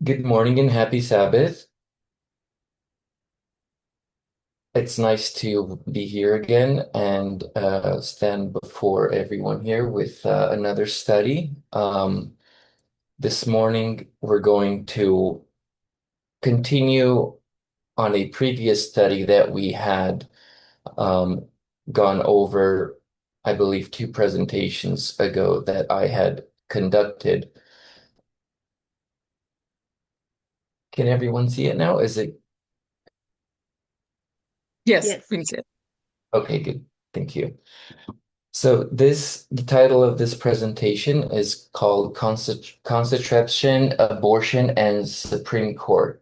Good morning and happy Sabbath. It's nice to be here again and stand before everyone here with another study. This morning, we're going to continue on a previous study that we had um, gone over, I believe, two presentations ago that I had conducted. Can everyone see it now? Is it Yes, Yes. we can see it. okay? Good. Thank you. So the title of this presentation is called Contraception, Abortion, and Supreme Court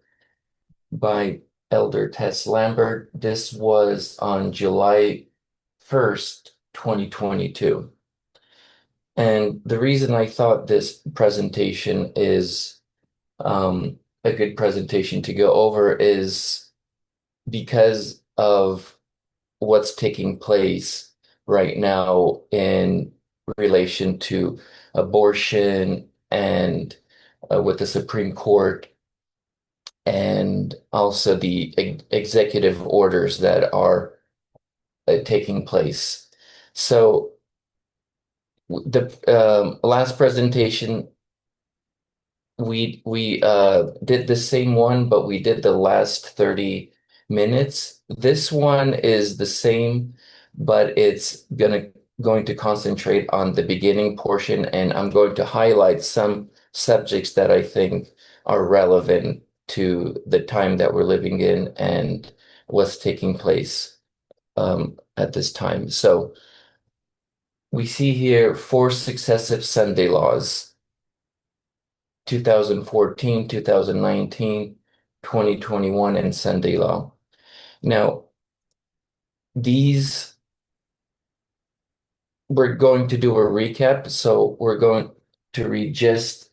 by Elder Tess Lambert. This was on July 1st, 2022. And the reason I thought this presentation is a good presentation to go over is because of what's taking place right now in relation to abortion and with the Supreme Court and also the executive orders that are taking place. So the last presentation we did the same one, but we did the last 30 minutes. This one is the same, but it's going to concentrate on the beginning portion, and I'm going to highlight some subjects that I think are relevant to the time that we're living in and what's taking place at this time. So we see here four successive Sunday laws. 2014, 2019, 2021, and Sunday Law. Now, these, we're going to do a recap. So we're going to read just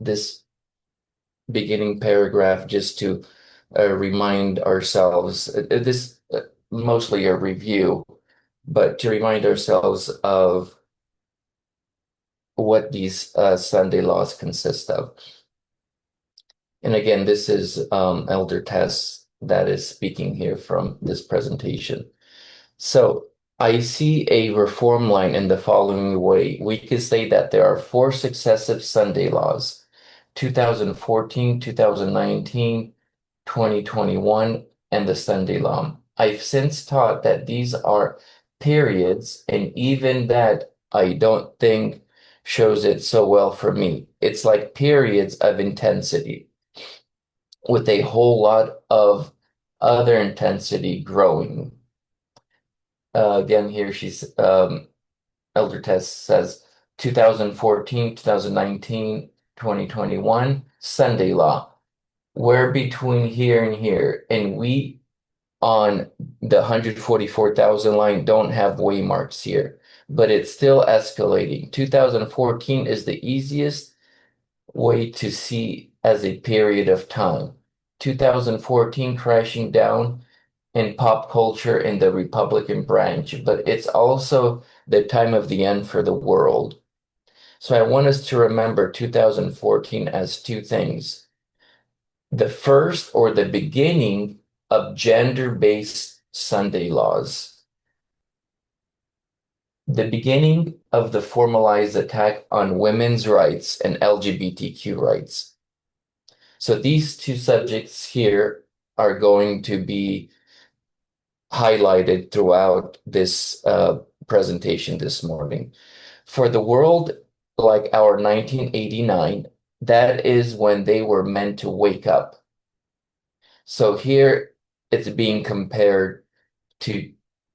this beginning paragraph just to remind ourselves. This mostly a review, but to remind ourselves of what these Sunday laws consist of. And again, this is Elder Tess that is speaking here from this presentation. So I see a reform line in the following way. We could say that there are four successive Sunday laws, 2014, 2019, 2021, and the Sunday law. I've since taught that these are periods, and even that I don't think shows it so well for me. It's like periods of intensity with a whole lot of other intensity growing. Again, here Elder Tess says 2014, 2019, 2021, Sunday law. We're between here and here, and we on the 144,000 line don't have waymarks here, but it's still escalating. 2014 is the easiest way to see as a period of time. 2014 crashing down in pop culture in the Republican branch, but it's also the time of the end for the world. So I want us to remember 2014 as two things. The first or the beginning of gender-based Sunday laws. The beginning of the formalized attack on women's rights and LGBTQ rights. So these two subjects here are going to be highlighted throughout this presentation this morning. For the world like our 1989, that is when they were meant to wake up. So here it's being compared to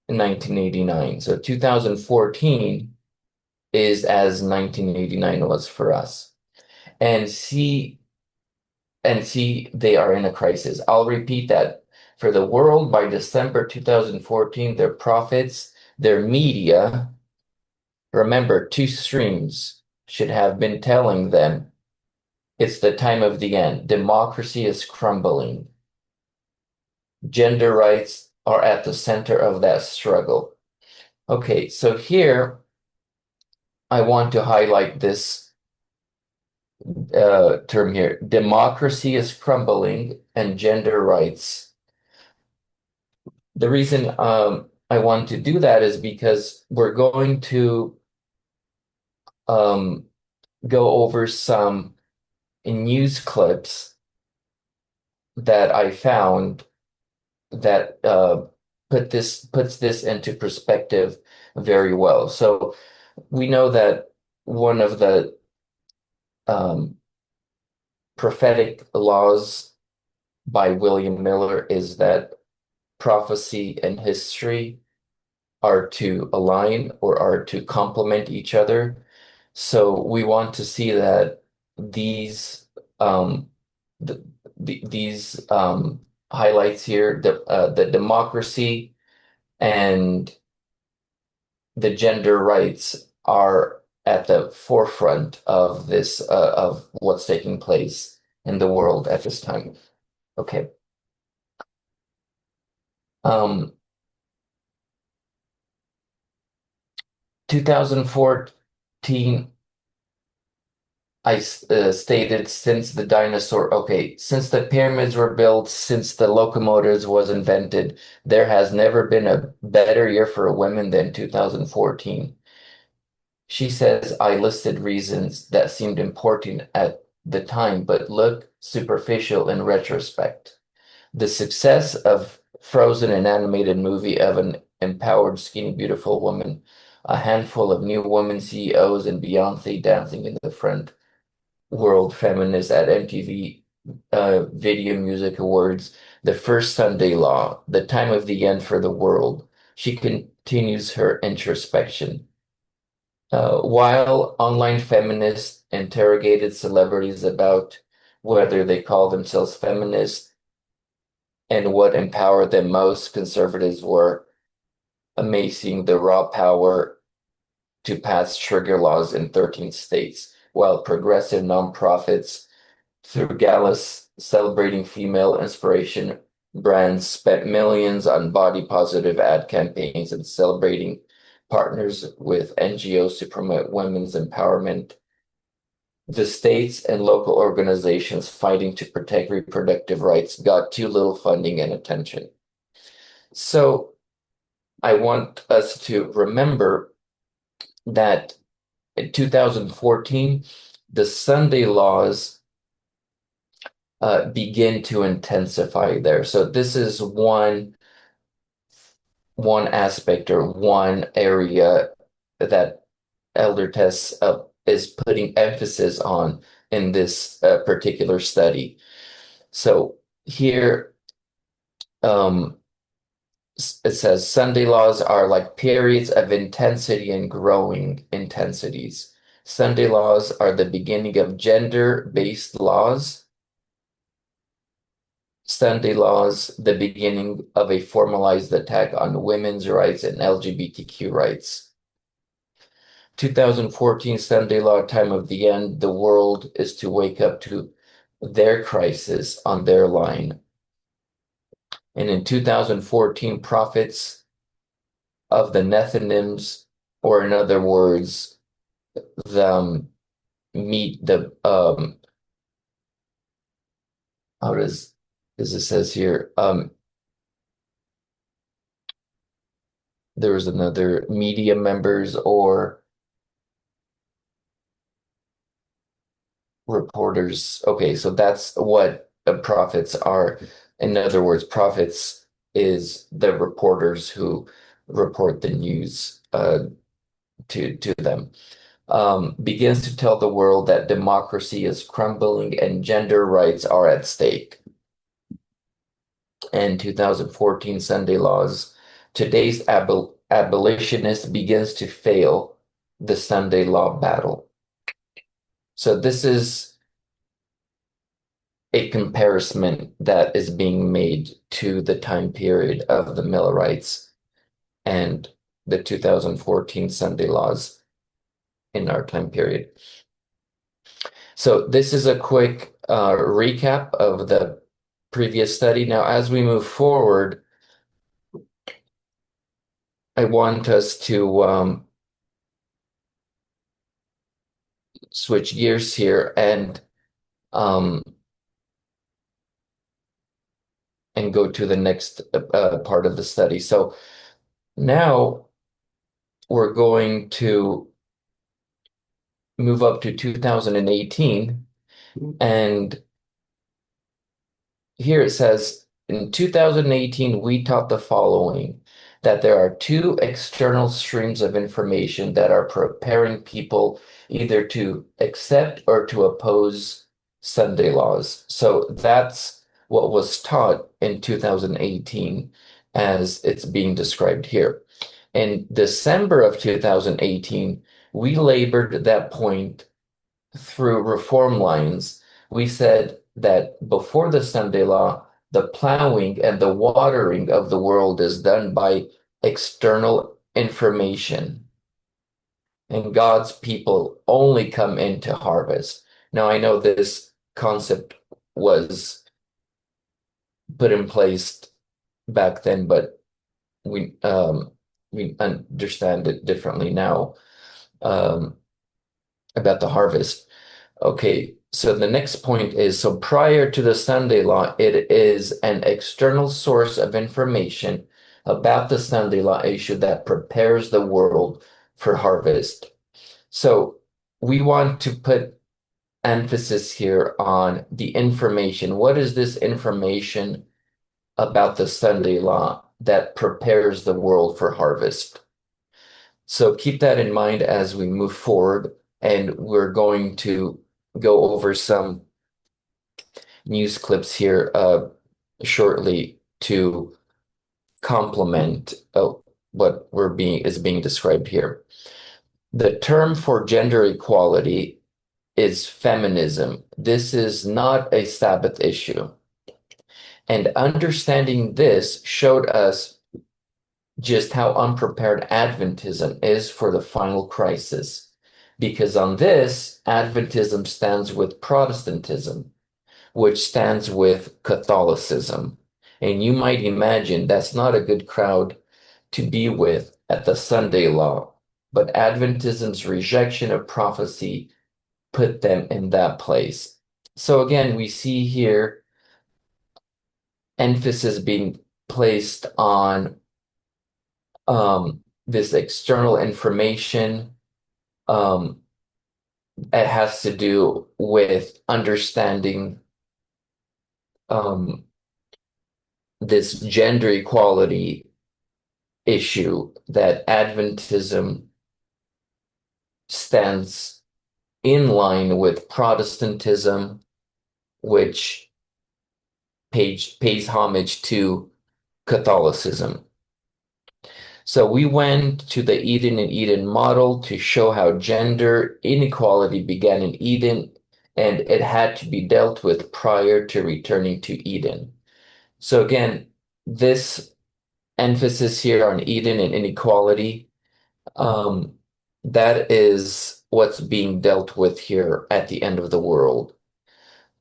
1989. So 2014 is as 1989 was for us. And see they are in a crisis. I'll repeat that. For the world by December 2014, their profits, their media, remember, two streams should have been telling them it's the time of the end. Democracy is crumbling. Gender rights are at the center of that struggle. Okay, so here I want to highlight this term here. Democracy is crumbling and gender rights. The reason I want to do that is because we're going to um, go over some news clips that I found that puts this into perspective very well. So we know that one of the um, prophetic laws by William Miller is that prophecy and history are to align or are to complement each other. So we want to see that these um, these highlights here, the democracy and the gender rights are at the forefront of this of what's taking place in the world at this time. Okay. Um, 2014, stated since the dinosaur, okay, since the pyramids were built, since the locomotives was invented, there has never been a better year for women than 2014. She says I listed reasons that seemed important at the time, but look superficial in retrospect. The success of Frozen, an animated movie of an empowered, skinny, beautiful woman, a handful of new women CEOs, and Beyonce dancing in the front world feminist at MTV Video Music Awards, the first Sunday Law, the time of the end for the world. She continues her introspection. While online feminists interrogated celebrities about whether they call themselves feminists and what empowered them most, conservatives were amazing the raw power to pass trigger laws in 13 states, while progressive nonprofits through galas celebrating female inspiration, brands spent millions on body positive ad campaigns and celebrating partners with NGOs to promote women's empowerment. The states and local organizations fighting to protect reproductive rights got too little funding and attention. So I want us to remember that in 2014, the Sunday laws begin to intensify there. So this is one aspect or one area that Elder Tess is putting emphasis on in this particular study. So here um, it says Sunday laws are like periods of intensity and growing intensities. Sunday laws are the beginning of gender-based laws. Sunday laws, the beginning of a formalized attack on women's rights and LGBTQ rights. 2014 Sunday law, time of the end. The world is to wake up to their crisis on their line. And in 2014, prophets of the Nethinims, or in other words, the meet the how does as it says here, there was another media members or reporters. Okay, so that's what prophets are. In other words, prophets is the reporters who report the news to them. Begins to tell the world that democracy is crumbling and gender rights are at stake. And 2014 Sunday laws. Today's abolitionist begins to fail the Sunday law battle. So this is a comparison that is being made to the time period of the Millerites and the 2014 Sunday laws in our time period. So this is a quick recap of the previous study. Now, as we move forward, I want us to switch gears here um, and go to the next part of the study. So now we're going to move up to 2018, and here it says, in 2018, we taught the following, that there are two external streams of information that are preparing people either to accept or to oppose Sunday laws. So that's what was taught in 2018 as it's being described here. In December of 2018, we labored that point through reform lines. We said that before the Sunday law, the plowing and the watering of the world is done by external information, and God's people only come into harvest. Now, I know this concept was put in place back then, but we understand it differently now about the harvest. Okay, so the next point is, so prior to the Sunday law, it is an external source of information about the Sunday law issue that prepares the world for harvest. So we want to put emphasis here on the information. What is this information about the Sunday law that prepares the world for harvest? So keep that in mind as we move forward, and we're going to go over some news clips here shortly to complement what is being described here. The term for gender equality is feminism. This is not a Sabbath issue. And understanding this showed us just how unprepared Adventism is for the final crisis. Because on this, Adventism stands with Protestantism, which stands with Catholicism. And you might imagine that's not a good crowd to be with at the Sunday law, but Adventism's rejection of prophecy put them in that place. So again, we see here emphasis being placed on this external information. It has to do with understanding this gender equality issue that Adventism stands in line with Protestantism, which pays homage to Catholicism. So we went to the Eden and Eden model to show how gender inequality began in Eden, and it had to be dealt with prior to returning to Eden. So again, this emphasis here on Eden and inequality, that is what's being dealt with here at the end of the world.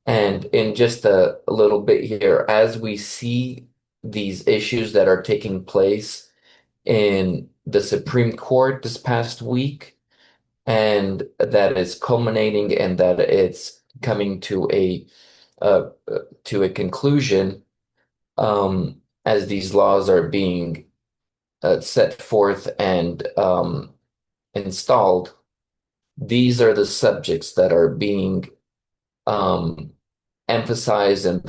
And in just a little bit here, as we see these issues that are taking place in the Supreme Court this past week, and that is culminating and that it's coming uh, to a conclusion as these laws are being set forth and installed. These are the subjects that are being um, emphasized and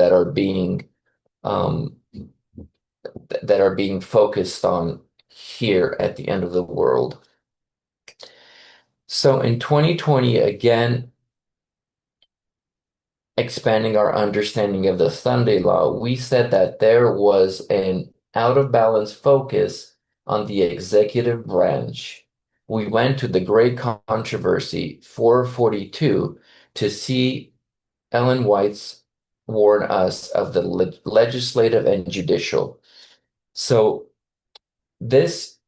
um, that are being focused on here at the end of the world. So in 2020, again, expanding our understanding of the Sunday law, we said that there was an out of balance focus on the executive branch. We went to the great controversy 442 to see Ellen White's warn us of the legislative and judicial. So this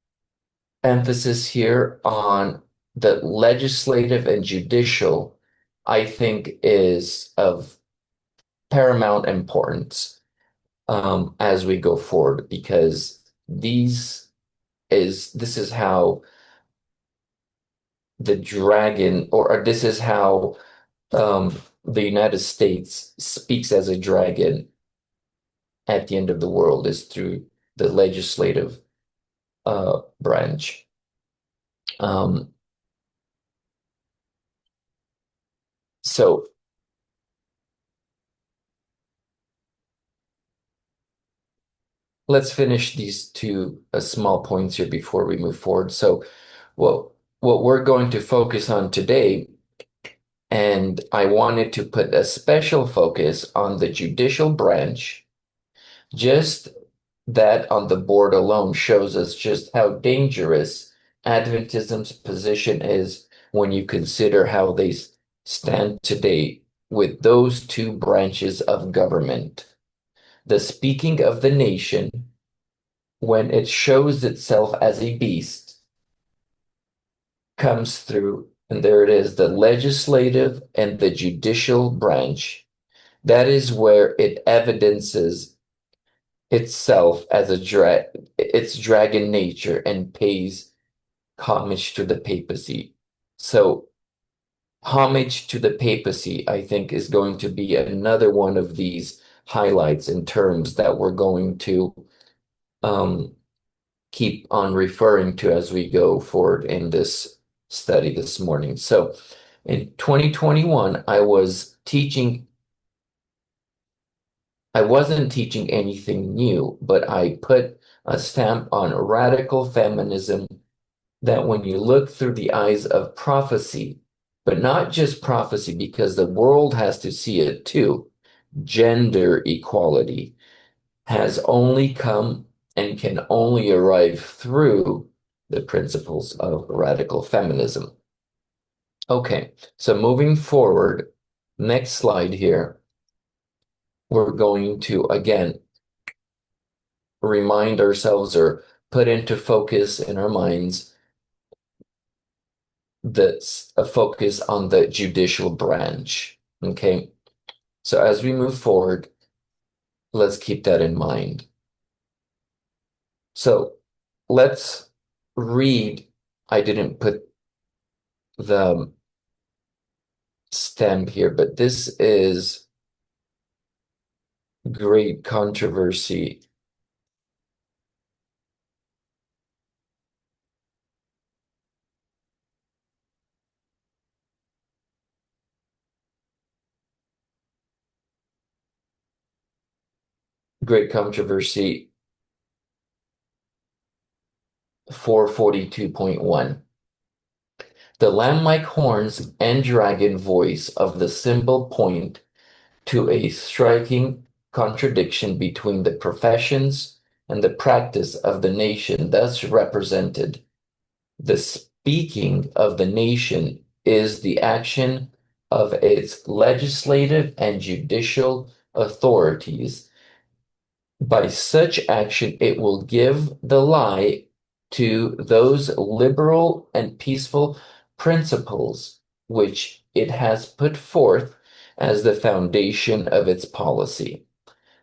emphasis here on the legislative and judicial, I think, is of paramount importance as we go forward, because this is how the dragon, or this is how the United States speaks as a dragon at the end of the world is through the legislative branch. Um, so let's finish these two small points here before we move forward. So what we're going to focus on today, and I wanted to put a special focus on the judicial branch. Just that on the board alone shows us just how dangerous Adventism's position is when you consider how they stand today with those two branches of government. The speaking of the nation, when it shows itself as a beast, comes through, and there it is, the legislative and the judicial branch. That is where it evidences itself as its dragon nature and pays homage to the papacy. So homage to the papacy, I think, is going to be another one of these highlights and terms that we're going to um, keep on referring to as we go forward in this study this morning. So in 2021, I wasn't teaching anything new, but I put a stamp on radical feminism that when you look through the eyes of prophecy, but not just prophecy, because the world has to see it too, gender equality has only come and can only arrive through the principles of radical feminism. Okay, so moving forward, next slide here, we're going to again remind ourselves or put into focus in our minds that's a focus on the judicial branch. Okay, so as we move forward, let's keep that in mind. So let's read. I didn't put the stem here, but this is great controversy. Great controversy 442.1. The lamb-like horns and dragon voice of the symbol point to a striking contradiction between the professions and the practice of the nation thus represented. The speaking of the nation is the action of its legislative and judicial authorities. By such action, it will give the lie to those liberal and peaceful principles which it has put forth as the foundation of its policy.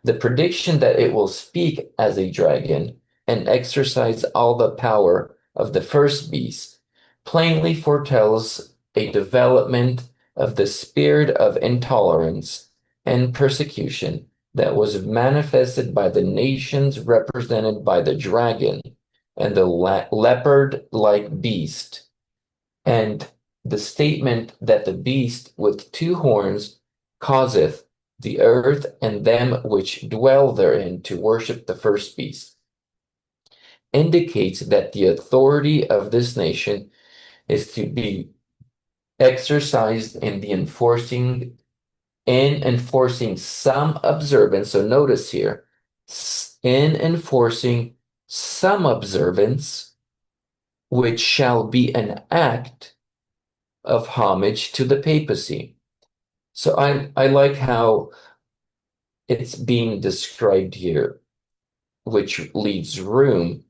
The prediction that it will speak as a dragon and exercise all the power of the first beast plainly foretells a development of the spirit of intolerance and persecution that was manifested by the nations represented by the dragon and the leopard-like beast, and the statement that the beast with two horns causeth the earth and them which dwell therein to worship the first beast, indicates that the authority of this nation is to be exercised in enforcing some observance. So notice here, in enforcing some observance, which shall be an act of homage to the papacy. So I like how it's being described here, which leaves room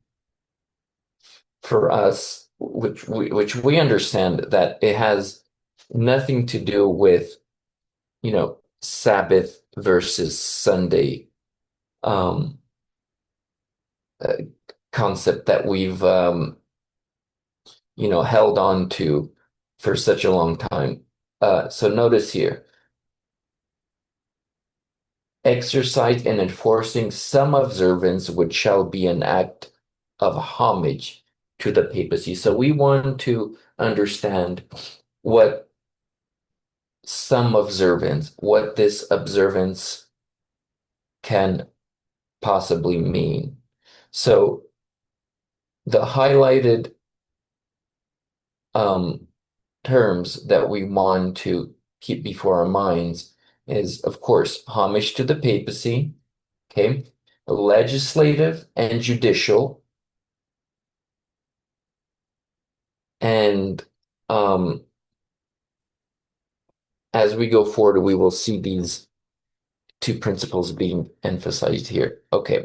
for us, which we understand that it has nothing to do with, Sabbath versus Sunday um, uh, concept that we've held on to for such a long time. So notice here, exercise and enforcing some observance which shall be an act of homage to the papacy. So we want to understand what some observance, what this observance can possibly mean. So the highlighted um, terms that we want to keep before our minds is, of course, homage to the papacy, okay, legislative and judicial, and um, as we go forward, we will see these two principles being emphasized here. Okay,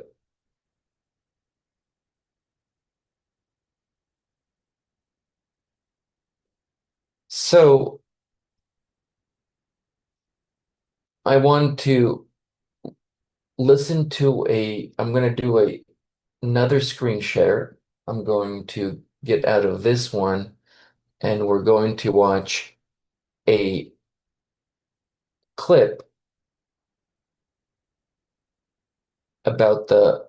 so I want to listen to I'm going to do another screen share. I'm going to get out of this one and we're going to watch a clip about the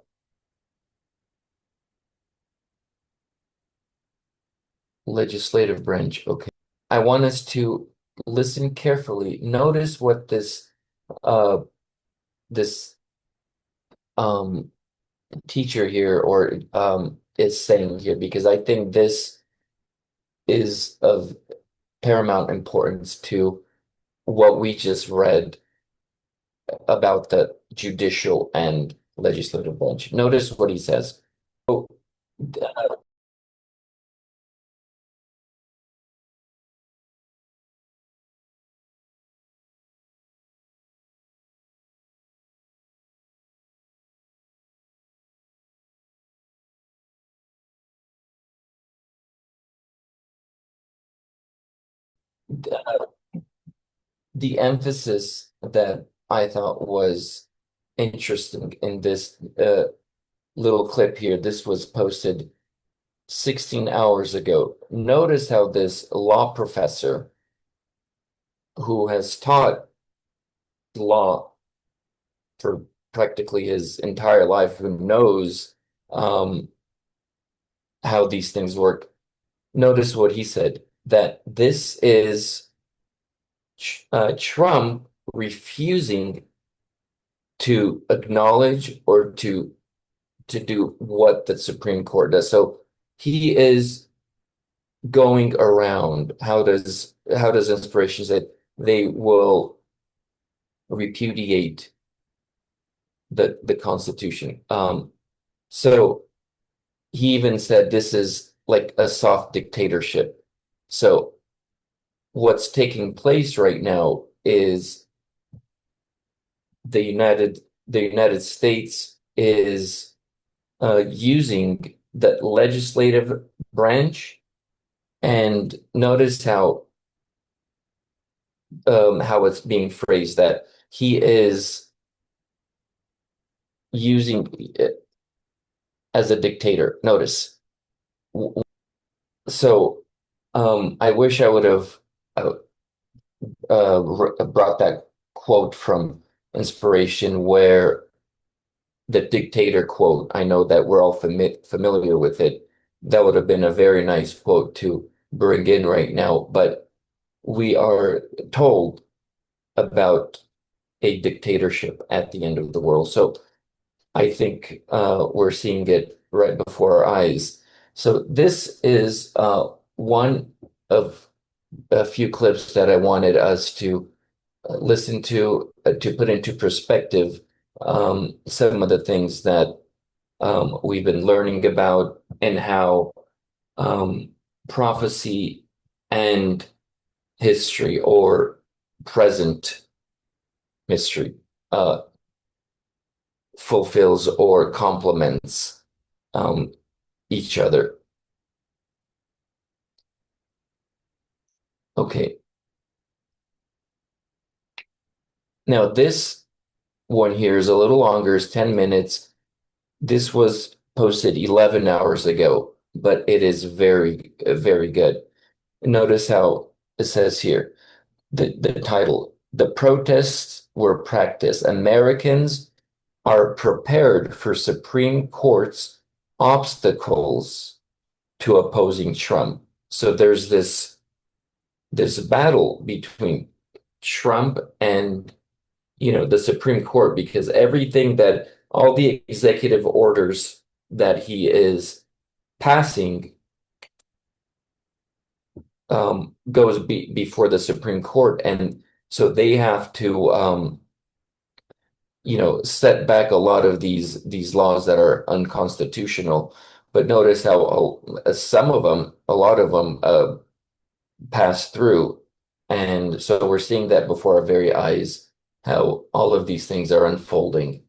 legislative branch. Okay. I want us to listen carefully. Notice what uh this um teacher here or is saying here because I think this is of paramount importance to what we just read about the judicial and legislative branch. Notice what he says. So, the emphasis that I thought was interesting in this little clip here, this was posted 16 hours ago. Notice how this law professor who has taught law for practically his entire life, who knows um, how these things work, notice what he said, that this is Trump refusing to acknowledge or to do what the Supreme Court does. So he is going around. How does inspiration say they will repudiate the Constitution? So he even said this is like a soft dictatorship. So what's taking place right now is the United States is using the legislative branch, and notice how it's being phrased that he is using it as a dictator. Notice. So I wish I would have uh, brought that quote from Inspiration where the dictator quote, I know that we're all familiar with it. That would have been a very nice quote to bring in right now, but we are told about a dictatorship at the end of the world. So I think we're seeing it right before our eyes. So this is one of a few clips that I wanted us to listen to put into perspective some of the things that we've been learning about and how um, prophecy and history or present history uh, fulfills or complements um, each other. Okay. Now this one here is a little longer, it's 10 minutes. This was posted 11 hours ago, but it is very, very good. Notice how it says here, the title, "The protests were practiced. Americans are prepared for Supreme Court's obstacles to opposing Trump." So there's this battle between Trump and the Supreme Court, because everything that all the executive orders that he is passing goes before the Supreme Court, and so they have to set back a lot of these laws that are unconstitutional. But notice how some of them, a lot of them, pass through, and so we're seeing that before our very eyes, how all of these things are unfolding.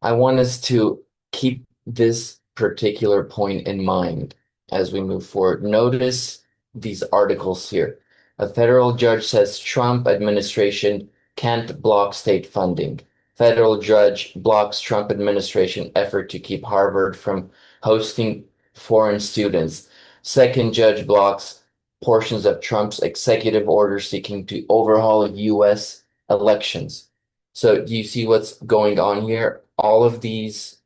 I want us to keep this particular point in mind as we move forward. Notice these articles here. A federal judge says Trump administration can't block state funding. Federal judge blocks Trump administration effort to keep Harvard from hosting foreign students. Second judge blocks portions of Trump's executive order seeking to overhaul U.S. elections. So do you see what's going on here? All of these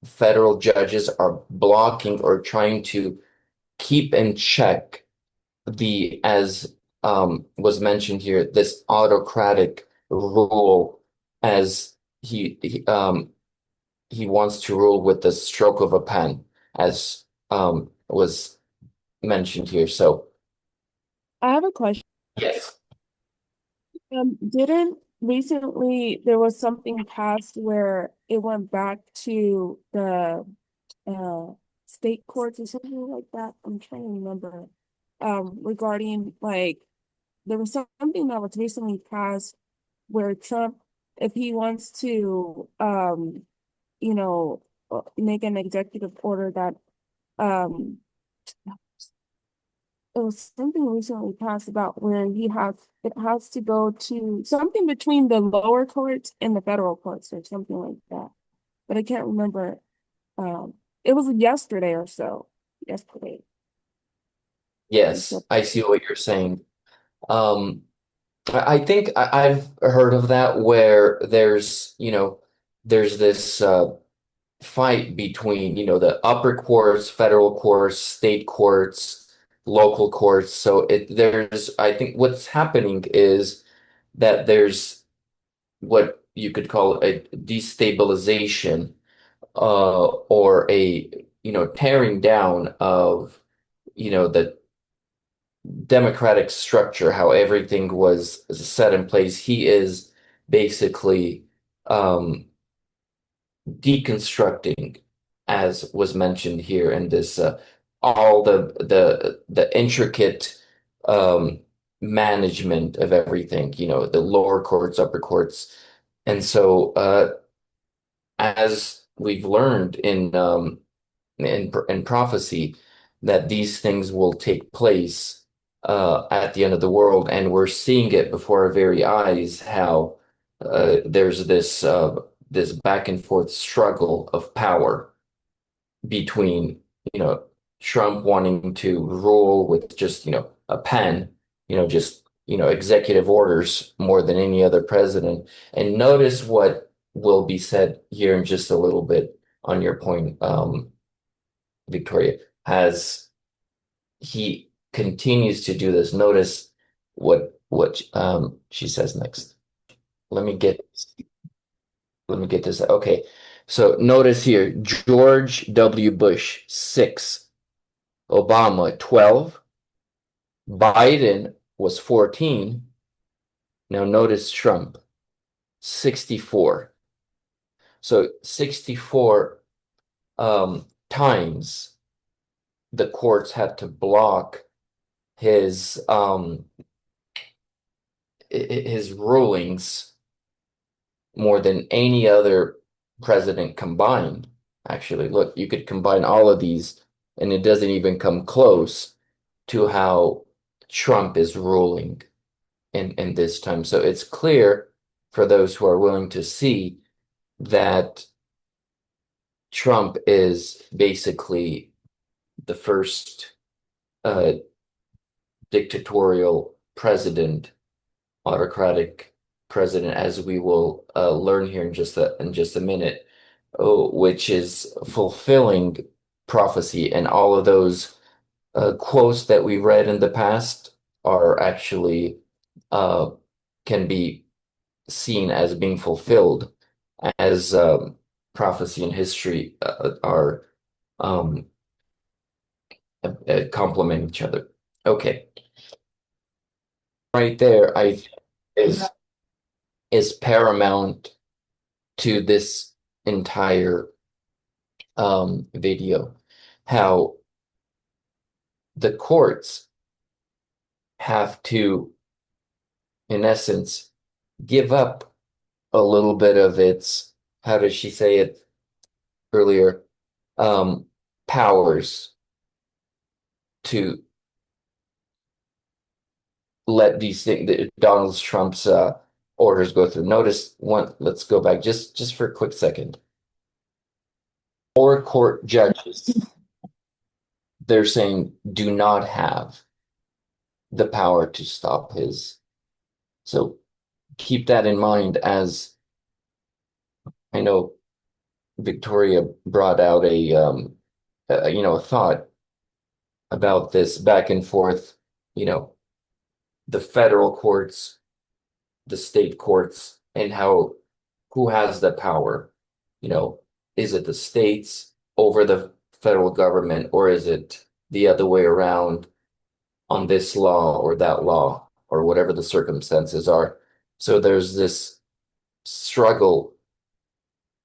federal judges are blocking or trying to keep in check as was mentioned here, this autocratic rule, as he wants to rule with the stroke of a pen, as was mentioned here. So I have a question. yes, Didn't recently there was something passed where it went back to the uh state courts or something like that? I'm trying to remember. Regarding like there was something that was recently passed where Trump, if he wants to you know make an executive order that um it was something recently passed about where it has to go to something between the lower courts and the federal courts or something like that. But I can't remember. Um, it was yesterday or so. Yesterday. yes, I see what you're saying. Um, I think I've heard of that, where there's this fight between, the upper courts, federal courts, state courts, local courts. So I think what's happening is that there's what you could call a destabilization, or a, tearing down of, the democratic structure, how everything was set in place. He is basically um, deconstructing, as was mentioned here in this, all the intricate um, management of everything, the lower courts, upper courts. And so, as we've learned in prophecy, that these things will take place at the end of the world, and we're seeing it before our very eyes. How there's this back and forth struggle of power between Trump wanting to rule with just a pen, just executive orders more than any other president. And notice what will be said here in just a little bit on your point, Victoria, as he continues to do this. Notice what she says next. Let me get let me get this. Okay. So notice here, George W. Bush, 6, Obama, 12, Biden was 14. Now notice Trump, 64. So 64 times the courts had to block his rulings, more than any other president combined. Actually, look, you could combine all of these, and it doesn't even come close to how Trump is ruling in this time. So it's clear for those who are willing to see that Trump is basically the first uh, dictatorial president, autocratic president, as we will learn here in just a minute, which is fulfilling prophecy, and all of those quotes that we read in the past are actually uh, can be seen as being fulfilled as prophecy and history are um, complement each other. Okay, right there, I is is paramount to this entire video. How the courts have to, in essence, give up a little bit of its, how does she say it earlier, um, powers to let these things, Donald Trump's orders go through. Notice one, let's go back just for a quick second. Or court judges, they're saying do not have the power to stop his. So keep that in mind as I know Victoria brought out a thought about this back and forth, you know, the federal courts, the state courts, and how who has the power? You know, is it the states over the federal government, or is it the other way around on this law or that law, or whatever the circumstances are? So there's this struggle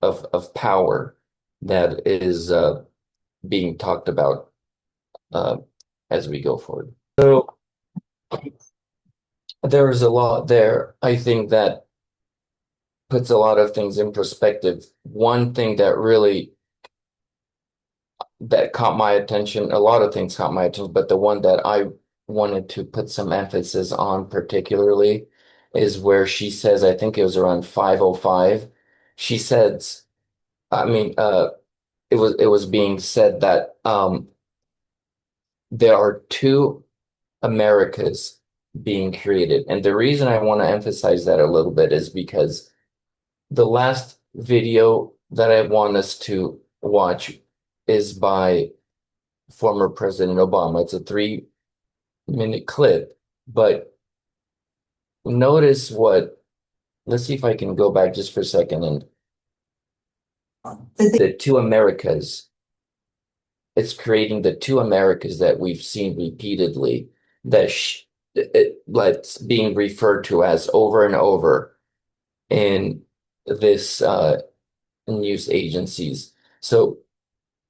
of power that is being talked about uh, as we go forward. So there is a lot there. I think that puts a lot of things in perspective. One thing that really that caught my attention, a lot of things caught my attention, but the one that I wanted to put some emphasis on particularly is where she says, I think it was around 505. She says, I mean, it was being said that there are two Americas being created. And the reason I want to emphasize that a little bit is because the last video that I want us to watch is by former President Obama. It's a 3-minute clip, but notice what, let's see if I can go back just for a second and the two Americas. It's creating the two Americas that we've seen repeatedly that that's being referred to as over and over in this news agencies. So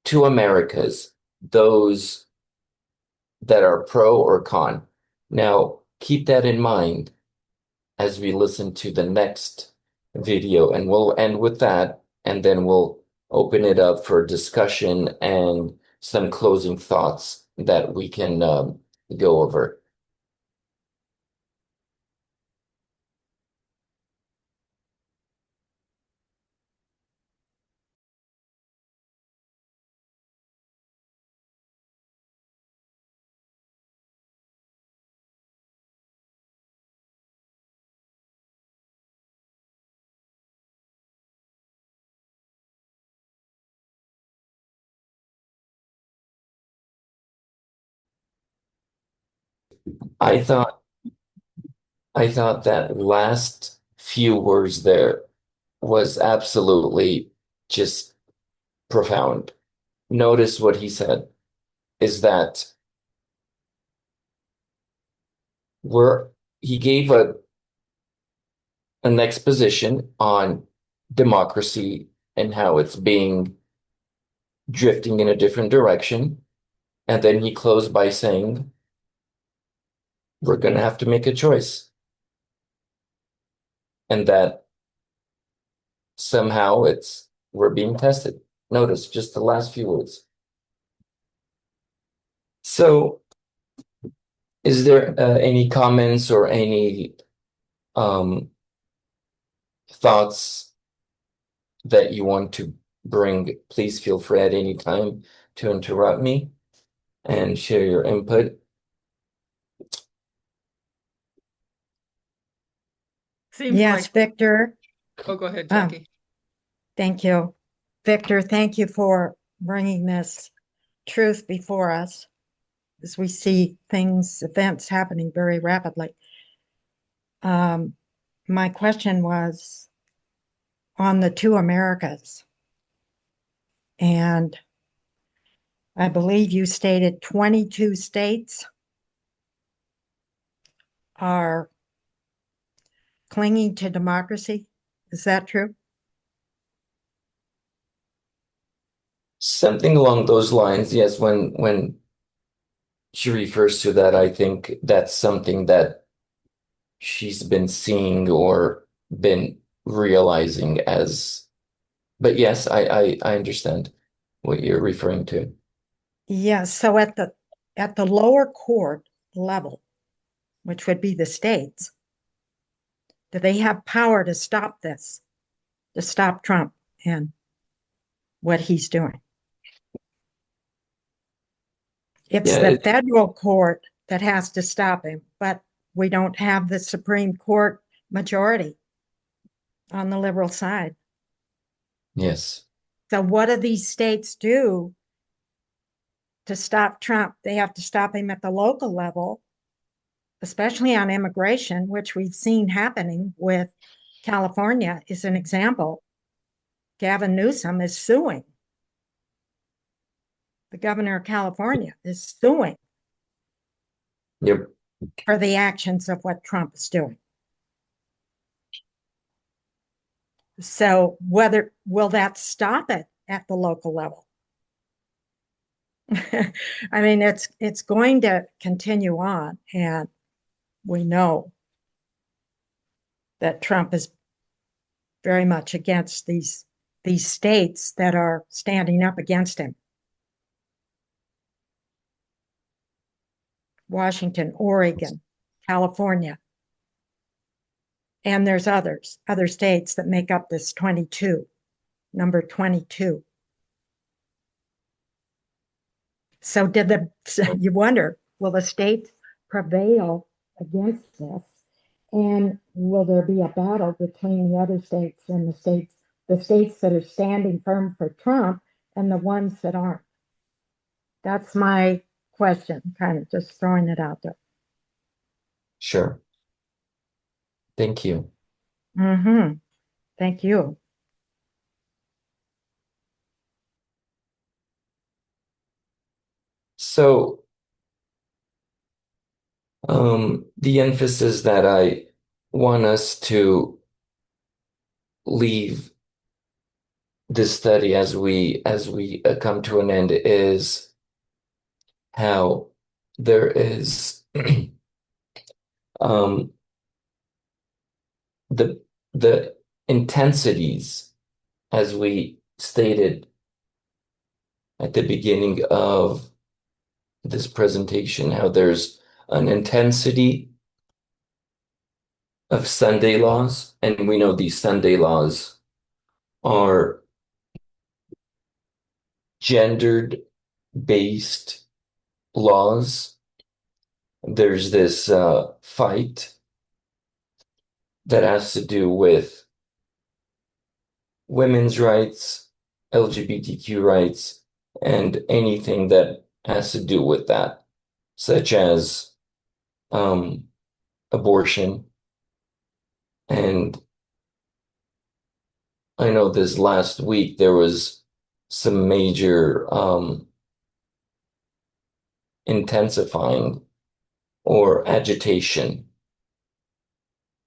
two Americas, those that are pro or con. Now, keep that in mind as we listen to the next video, and we'll end with that, and then we'll open it up for discussion and some closing thoughts that we can go over. I thought I thought that last few words there was absolutely just profound. Notice what he said is that we're he gave an exposition on democracy and how it's being drifting in a different direction. And then he closed by saying, we're going to have to make a choice. And that somehow we're being tested. Notice just the last few words. So, is there any comments or any um, thoughts that you want to bring? Please feel free at any time to interrupt me and share your input. Seems Yes, like, Victor. oh, go ahead, Oh, Jackie. thank you. Victor, thank you for bringing this truth before us as we see events happening very rapidly. My question was on the two Americas, and I believe you stated 22 states are clinging to democracy. Is that true? Something along those lines, yes. When she refers to that, I think that's something that she's been seeing or been realizing as. But yes, I understand what you're referring to. Yes. So at the lower court level, which would be the states, do they have power to stop this, to stop Trump and what he's doing? It's Yeah, the federal court that has to stop him, but we don't have the Supreme Court majority on the liberal side. yes. So what do these states do to stop Trump? They have to stop him at the local level, especially on immigration, which we've seen happening with California is an example. Gavin Newsom is suing. The governor of California is suing Yep. for the actions of what Trump is doing. So whether will that stop it at the local level? I mean, it's going to continue on, and we know that Trump is very much against these states that are standing up against him. Washington, Oregon, California, and there's other states that make up this 22, number 22. So you wonder, will the states prevail against this? And will there be a battle between the other states and the states that are standing firm for Trump and the ones that aren't? That's my question, kind of just throwing it out there. Sure. Thank you. Mm-hmm. Thank you. So, the emphasis that I want us to leave this study as we come to an end is how there is um, the the intensities as we stated at the beginning of this presentation, how there's an intensity of Sunday laws, and we know these Sunday laws are gendered based laws. There's this fight that has to do with women's rights, LGBTQ rights, and anything that has to do with that, such as um, abortion. And I know this last week there was some major intensifying or agitation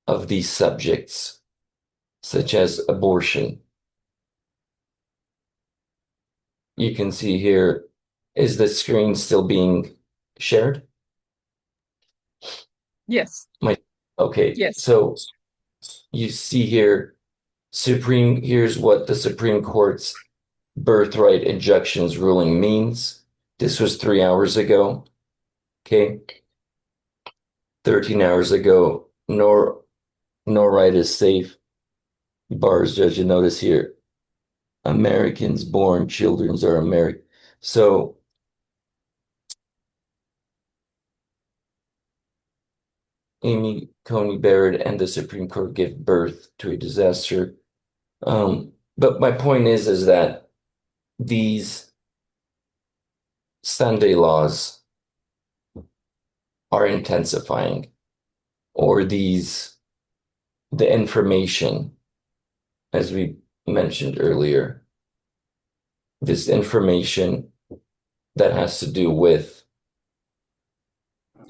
of these subjects, such as abortion. You can see here, is the screen still being shared? Yes, Okay, yes. so you see here, here's what the Supreme Court's birthright injunctions ruling means. This was 3 hours ago. Okay. 13 hours ago, no right is safe. Bars judge, you notice here, Americans born, children's are American. So Amy Coney Barrett and the Supreme Court give birth to a disaster. But my point is that these Sunday laws are intensifying, or the information, as we mentioned earlier, this information that has to do with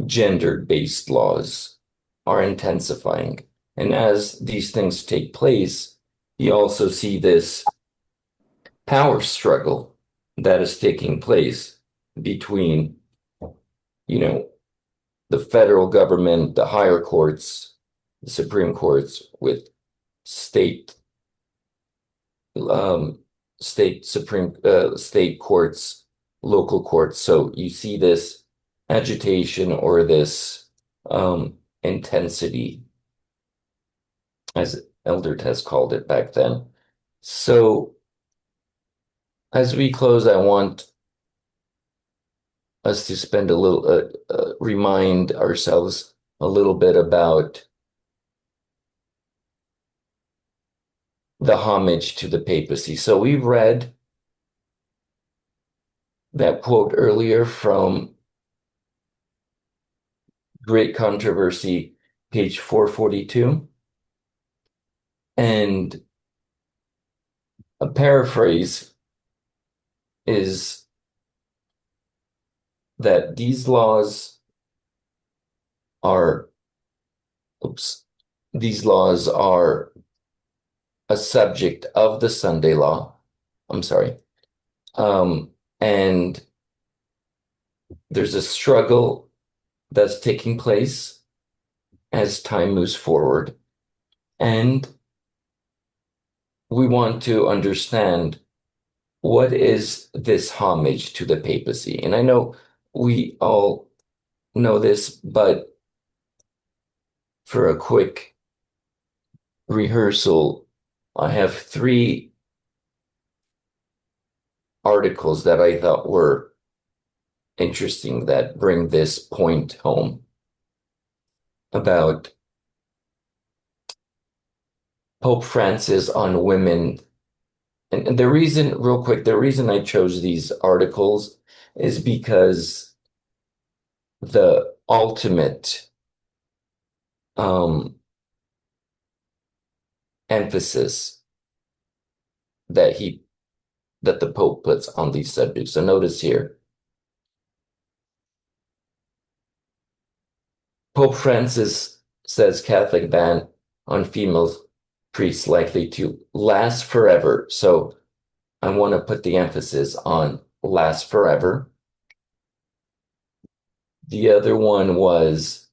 gender-based laws are intensifying. And as these things take place, you also see this power struggle that is taking place between, the federal government, the higher courts, the Supreme Courts, with state state courts, local courts. So you see this agitation or this intensity, as Elder Tess called it back then. So as we close, I want us to spend a little, remind ourselves a little bit about the homage to the papacy. So we read that quote earlier from Great Controversy, page 442. And a paraphrase is that these laws are a subject of the Sunday law. I'm sorry. And there's a struggle that's taking place as time moves forward. And we want to understand, what is this homage to the papacy? And I know we all know this, but for a quick rehearsal, I have 3 articles that I thought were interesting that bring this point home about Pope Francis on women. And the reason, real quick, the reason I chose these articles is because the ultimate emphasis that the Pope puts on these subjects. So notice here, Pope Francis says Catholic ban on female priests likely to last forever. So I want to put the emphasis on last forever. The other one was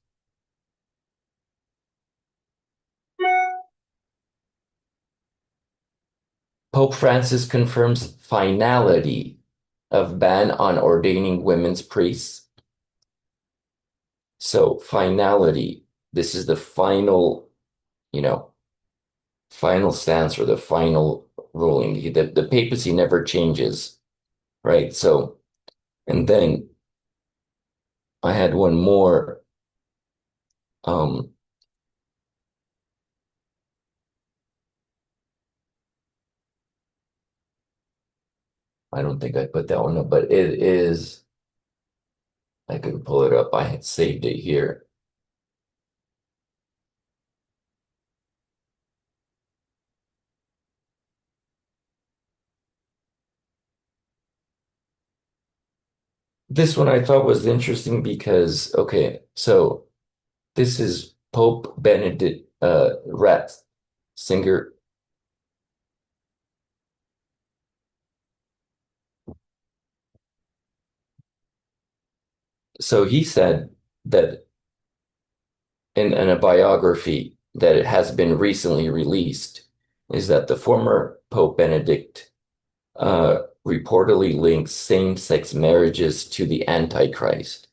Pope Francis confirms finality of ban on ordaining women's priests. So finality, this is the final, final stance or the final ruling. The papacy never changes, right? So, and then I had one more. I don't think I put that one up, but it is, I can pull it up. I had saved it here. This one I thought was interesting because, okay, so this is Pope Benedict Ratzinger. So he said that in a biography that it has been recently released, is that the former Pope Benedict reportedly links same-sex marriages to the Antichrist.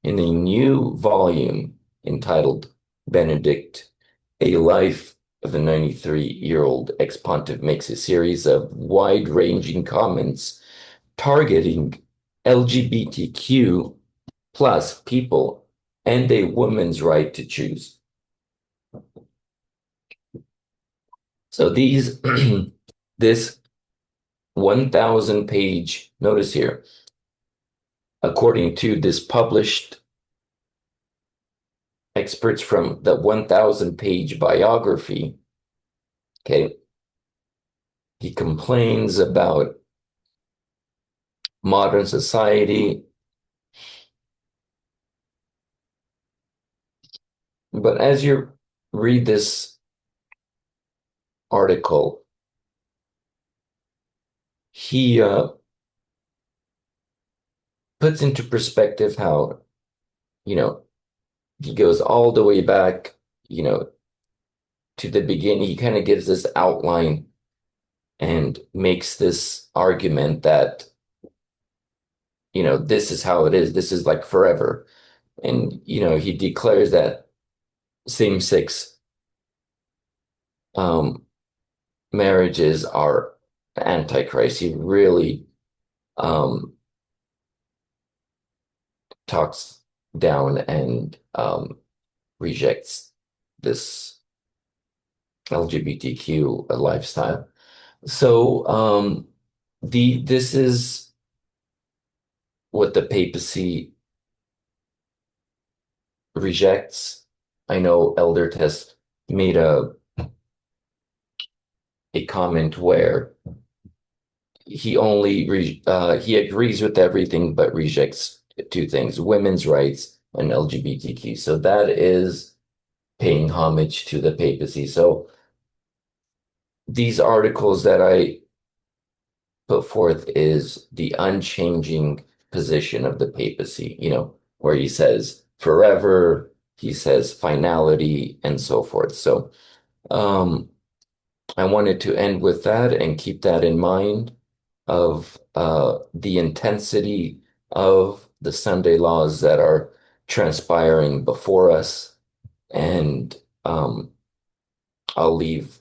In a new volume entitled Benedict, A Life of a 93-year-old ex-pontiff makes a series of wide-ranging comments targeting LGBTQ plus people and a woman's right to choose. So this 1,000-page, notice here, according to this published experts from the 1,000-page biography, okay, he complains about modern society, but as you read this article, he puts into perspective how, he goes all the way back, to the beginning. He kind of gives this outline and makes this argument that, this is how it is. This is like forever. And, he declares that same-sex marriages are antichrist. He really talks down and rejects this LGBTQ lifestyle. So this is what the papacy rejects. I know Eldert has made a comment where he he agrees with everything but rejects two things: women's rights and LGBTQ. So that is paying homage to the papacy. So these articles that I put forth is the unchanging position of the papacy, where he says forever, he says finality, and so forth. So I wanted to end with that and keep that in mind of the intensity of the Sunday laws that are transpiring before us. And I'll leave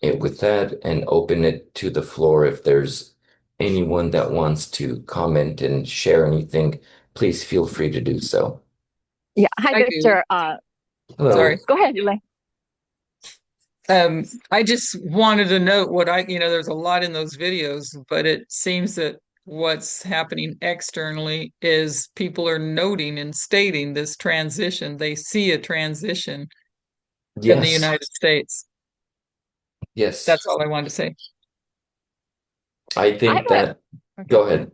it with that and open it to the floor. If there's anyone that wants to comment and share anything, please feel free to do so. Yeah. Hi, I do. Victor. Hello. Sorry. Go ahead, Elaine. I just wanted to note there's a lot in those videos, but it seems that what's happening externally is people are noting and stating this transition. They see a transition in the Yes. United States. Yes. That's all I wanted to say. I think that. Go ahead.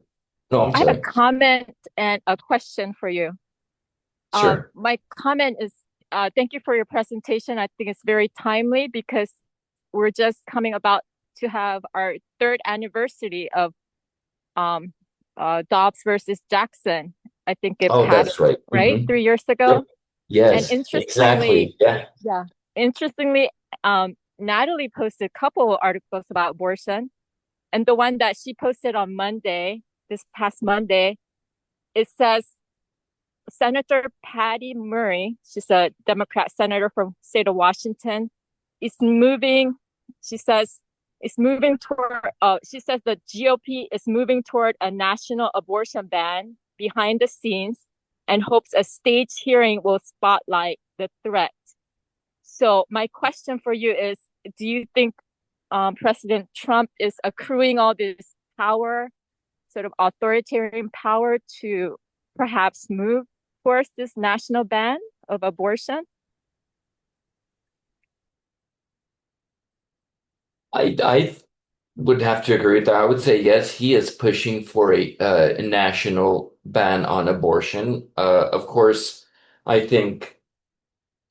No, I'm I have a sorry. comment and a question for you. Sure. My comment is, thank you for your presentation. I think it's very timely because we're just coming about to have our 3rd anniversary of Dobbs versus Jackson. I think it Oh, passed, that's right. right? Mhm. 3 years ago. Yes, And exactly. Yeah. interestingly, Natalie posted a couple of articles about abortion. And the one that she posted on Monday, this past Monday, it says Senator Patty Murray, she's a Democrat senator from the state of Washington, is moving, she says, she says the GOP is moving toward a national abortion ban behind the scenes and hopes a stage hearing will spotlight the threat. So my question for you is, do you think President Trump is accruing all this power, sort of authoritarian power, to perhaps move towards this national ban of abortion? I would have to agree with that. I would say yes, he is pushing for a national ban on abortion. Of course, I think,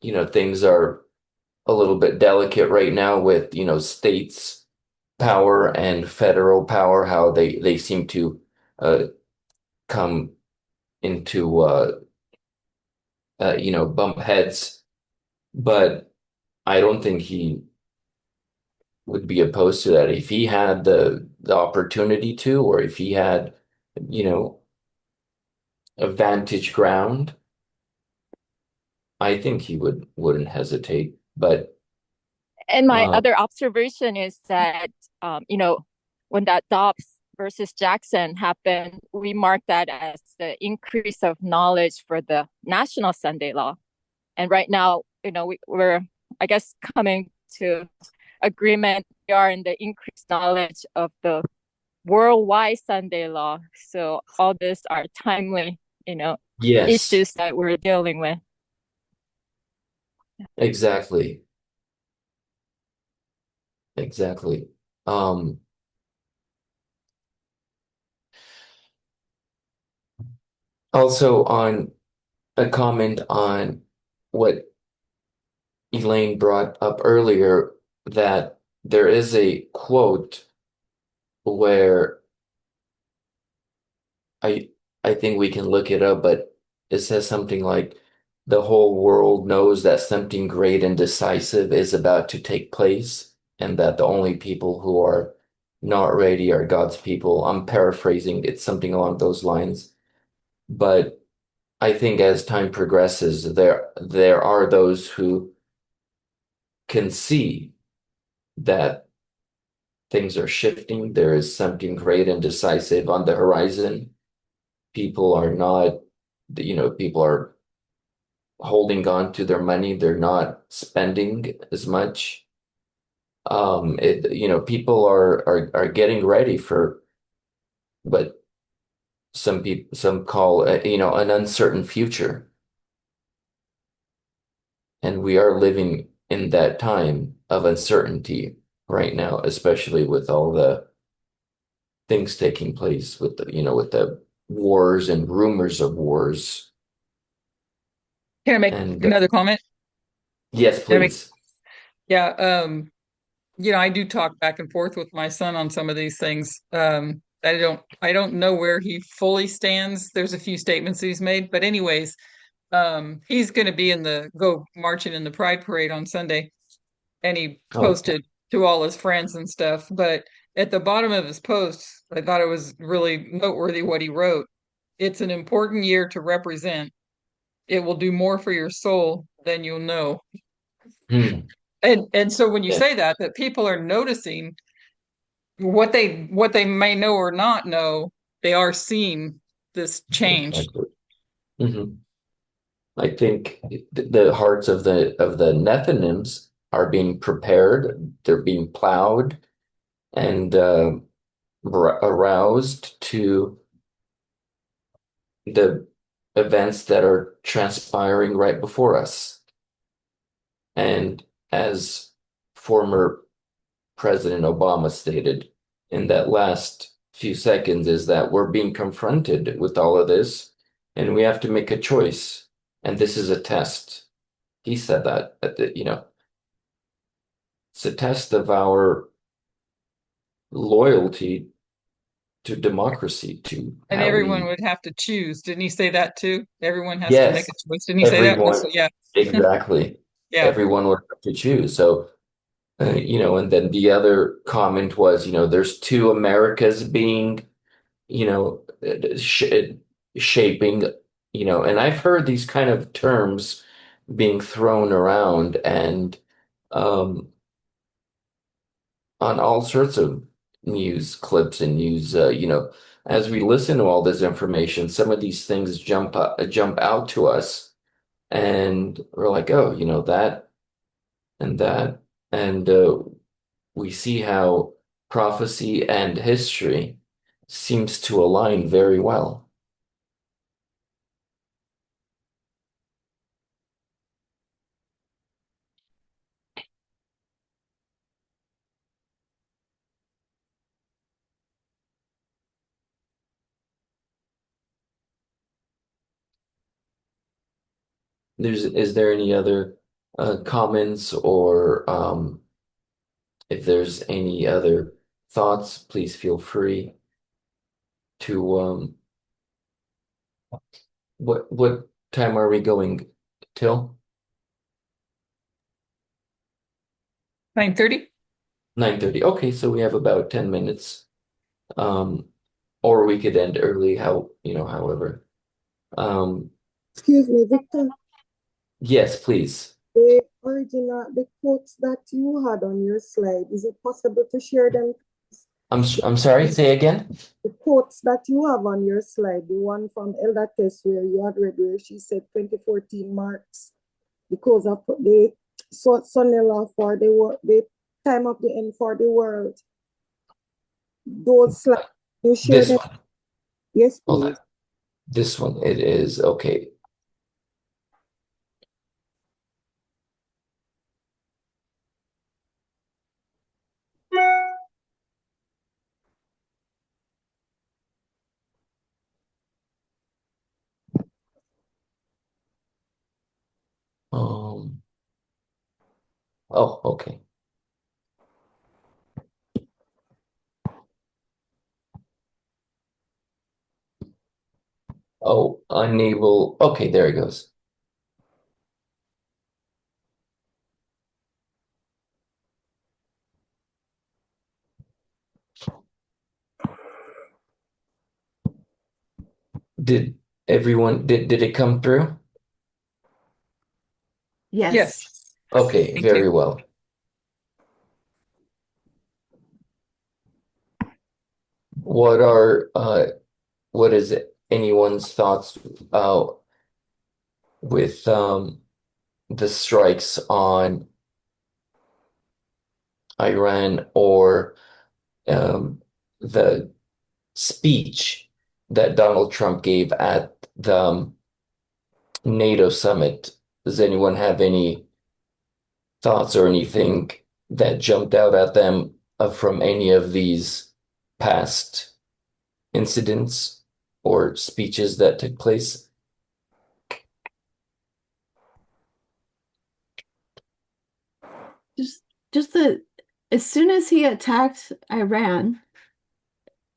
things are a little bit delicate right now with, states' power and federal power, how they seem to come into bump heads. But I don't think he would be opposed to that. If he had the opportunity to, or if he had, you know, a vantage ground, I think he wouldn't hesitate. But And my uh, other observation is that, when that Dobbs versus Jackson happened, we marked that as the increase of knowledge for the national Sunday law. And right now, we're, I guess, coming to agreement. We are in the increased knowledge of the worldwide Sunday law. So all these are timely, yes, issues that we're dealing with. exactly, exactly. Um, Also on a comment on what Elaine brought up earlier, that there is a quote where I I think we can look it up, but it says something like the whole world knows that something great and decisive is about to take place, and that the only people who are not ready are God's people. I'm paraphrasing, it's something along those lines. But I think as time progresses, there are those who can see that things are shifting. There is something great and decisive on the horizon. People are not, people are holding on to their money. They're not spending as much. People are getting ready for what some call, an uncertain future. And we are living in that time of uncertainty right now, especially with all the things taking place with the wars and rumors of wars. Can I make And another comment? yes, Can I make, please. yeah, I do talk back and forth with my son on some of these things. I don't know where he fully stands. There's a few statements he's made, but anyways, he's going to be go marching in the Pride Parade on Sunday, and he Okay. posted to all his friends and stuff. But at the bottom of his post, I thought it was really noteworthy what he wrote. It's an important year to represent. It will do more for your soul than you'll know. Hmm. And so when you Yeah, say that people are noticing what they may know or not know, they are seeing this change. exactly. Hmm. I think the hearts of the Nethinims are being prepared. They're being plowed and aroused to the events that are transpiring right before us. And as former President Obama stated in that last few seconds, is that we're being confronted with all of this and we have to make a choice. And this is a test. He said that it's a test of our loyalty to democracy, to And how everyone we, would have to choose. Didn't he say that too? Everyone has to make yes, a choice. Didn't he say that? everyone, So yeah, exactly. yeah. Everyone would have to choose. So, and then the other comment was, there's two Americas being sh shaping, and I've heard these kind of terms being thrown around and um, on all sorts of news clips and news, as we listen to all this information, some of these things jump out to us and we're like, oh, that and that. And we see how prophecy and history seems to align very well. Is there any other comments or if there's any other thoughts, please feel free to what time are we going till? 9:30. 9:30. Okay, so we have about 10 minutes. Um, or we could end early, however. Um, Excuse me, Victor. yes, please. The quotes that you had on your slide, is it possible to share them? I'm sorry, say again. The quotes that you have on your slide, the one from Elder Tess where you had read where she said 2014 marks because of the Sonella for the time of the end for the world. Those slides, you share This them? one. Yes, Hold on. please. This one, it is okay. Um, oh, okay. Oh, unable. Okay, there it goes. Did did it come through? Yes. Yes, Okay, thank very you. well. What is anyone's thoughts with the strikes on Iran or the speech that Donald Trump gave at the NATO summit? Does anyone have any thoughts or anything that jumped out at them from any of these past incidents or speeches that took place? Just that as soon as he attacked Iran,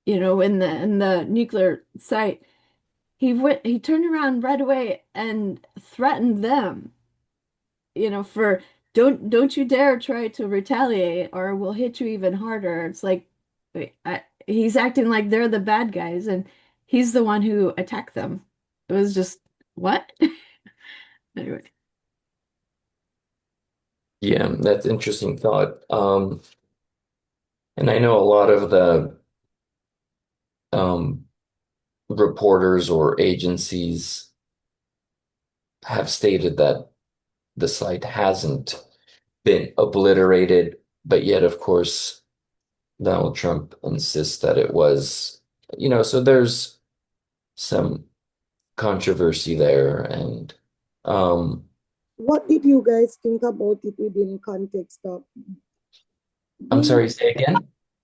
in the nuclear site, he turned around right away and threatened them, for don't you dare try to retaliate or we'll hit you even harder. It's like he's acting like they're the bad guys and he's the one who attacked them. It was just what? Anyway. Yeah, that's interesting thought. And I know a lot of the um, reporters or agencies have stated that the site hasn't been obliterated, but yet, of course, Donald Trump insists that it was, so there's some controversy there. And um, What did you guys think about it within context of, I'm do you sorry, say again?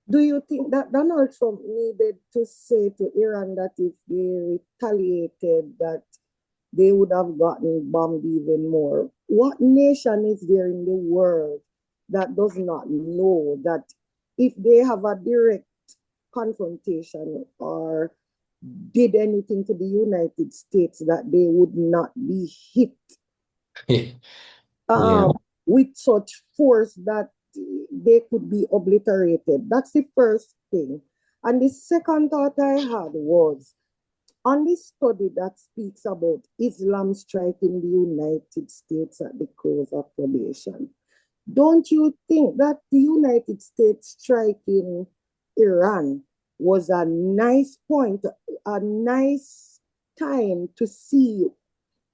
Do you think that Donald Trump needed to say to Iran that if they retaliated, that they would have gotten bombed even more? What nation is there in the world that does not know that if they have a direct confrontation or did anything to the United States, that they would not be hit Yeah. with such force that they could be obliterated? That's the first thing. And the second thought I had was on this study that speaks about Islam striking the United States at the close of probation. Don't you think that the United States striking Iran was a nice point, a nice time to see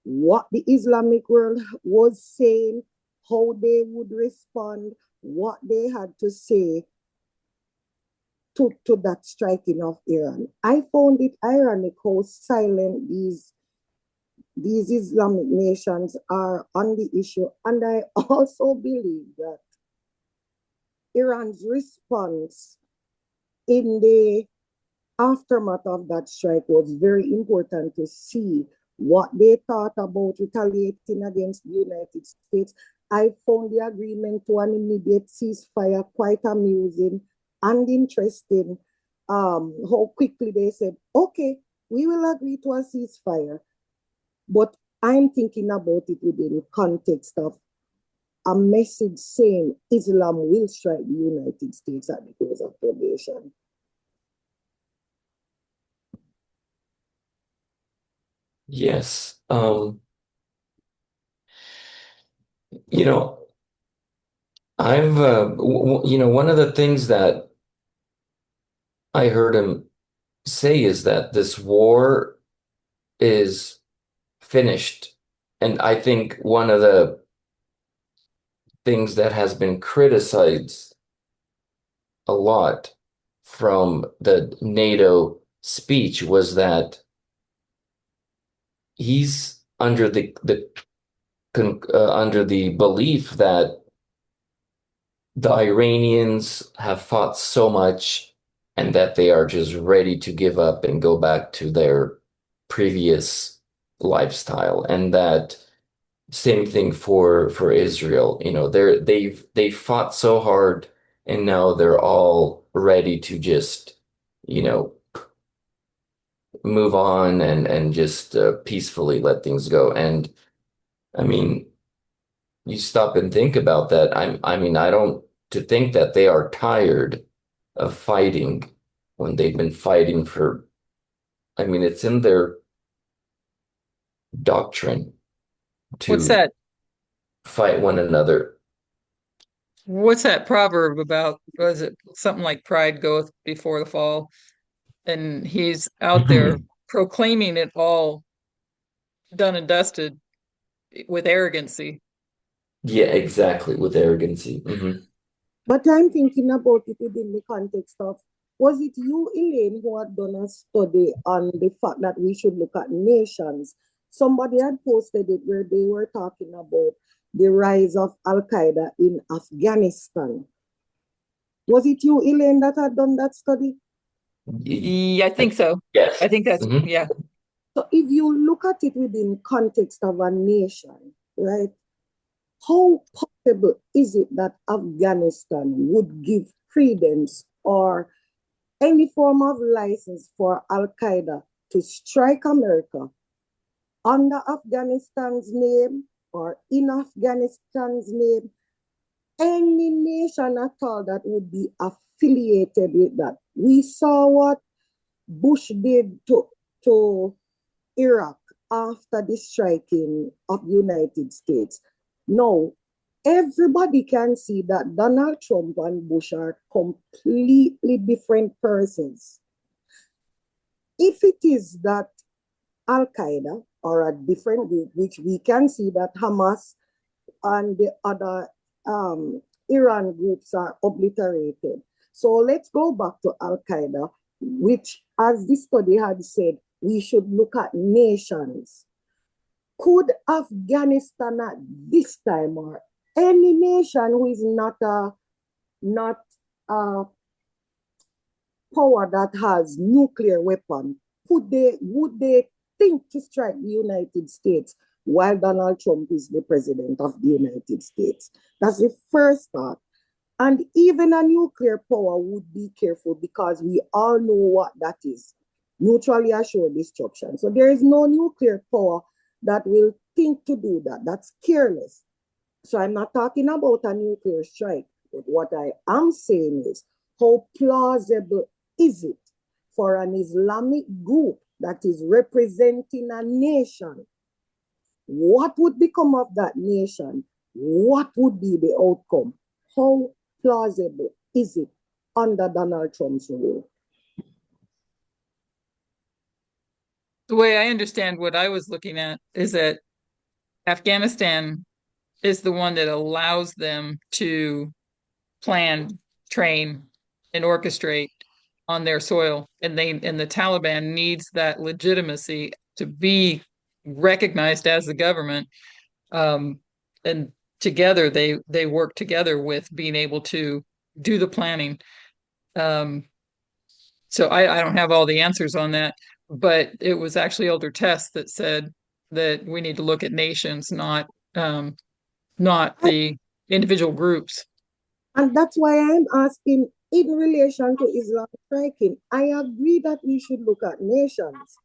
what the Islamic world was saying, how they would respond, what they had to say to that striking of Iran? I found it ironic how silent these Islamic nations are on the issue. And I also believe that Iran's response in the aftermath of that strike was very important to see what they thought about retaliating against the United States. I found the agreement to an immediate ceasefire quite amusing and interesting. How quickly they said, okay, we will agree to a ceasefire. But I'm thinking about it within the context of a message saying Islam will strike the United States at the close of probation. Yes. You know, I've one of the things that I heard him say is that this war is finished. And I think one of the things that has been criticized a lot from the NATO speech was that he's under under the belief that the Iranians have fought so much and that they are just ready to give up and go back to their previous lifestyle, and that same thing for Israel. They've fought so hard and now they're all ready to just, you know, move on and just peacefully let things go. And I mean, you stop and think about that. I mean, I don't to think that they are tired of fighting when they've been fighting for, I mean, it's in their doctrine What's to that? fight one another. What's that proverb about? Was it something like pride goeth before the fall? And he's out there proclaiming it all done and dusted with arrogancy. Yeah, exactly, with arrogancy. Hmm. But I'm thinking about it within the context of, was it you, Elaine, who had done a study on the fact that we should look at nations? Somebody had posted it where they were talking about the rise of Al Qaeda in Afghanistan. Was it you, Elaine, that had done that study? Yeah, I think so. Yes. I think that's, Hmm. yeah. So if you look at it within context of a nation, right? How possible is it that Afghanistan would give credence or any form of license for Al Qaeda to strike America under Afghanistan's name or in Afghanistan's name? Any nation at all that would be affiliated with that. We saw what Bush did to Iraq after the striking of the United States. Now, everybody can see that Donald Trump and Bush are completely different persons. If it is that Al Qaeda or a different group, which we can see that Hamas and the other Iran groups are obliterated. So let's go back to Al Qaeda, which, as the study had said, we should look at nations. Could Afghanistan at this time, or any nation who is not a power that has nuclear weapon, would they think to strike the United States while Donald Trump is the president of the United States? That's the first thought. And even a nuclear power would be careful because we all know what that is. Mutually assured destruction. So there is no nuclear power that will think to do that. That's careless. So I'm not talking about a nuclear strike, but what I am saying is, how plausible is it for an Islamic group that is representing a nation? What would become of that nation? What would be the outcome? How plausible is it under Donald Trump's rule? The way I understand what I was looking at is that Afghanistan is the one that allows them to plan, train, and orchestrate on their soil. And the Taliban needs that legitimacy to be recognized as the government. And together they work together with being able to do the planning. So I don't have all the answers on that, but it was actually Elder Test that said that we need to look at nations, not the individual groups. And that's why I'm asking in relation to Islam striking. I agree that we should look at nations.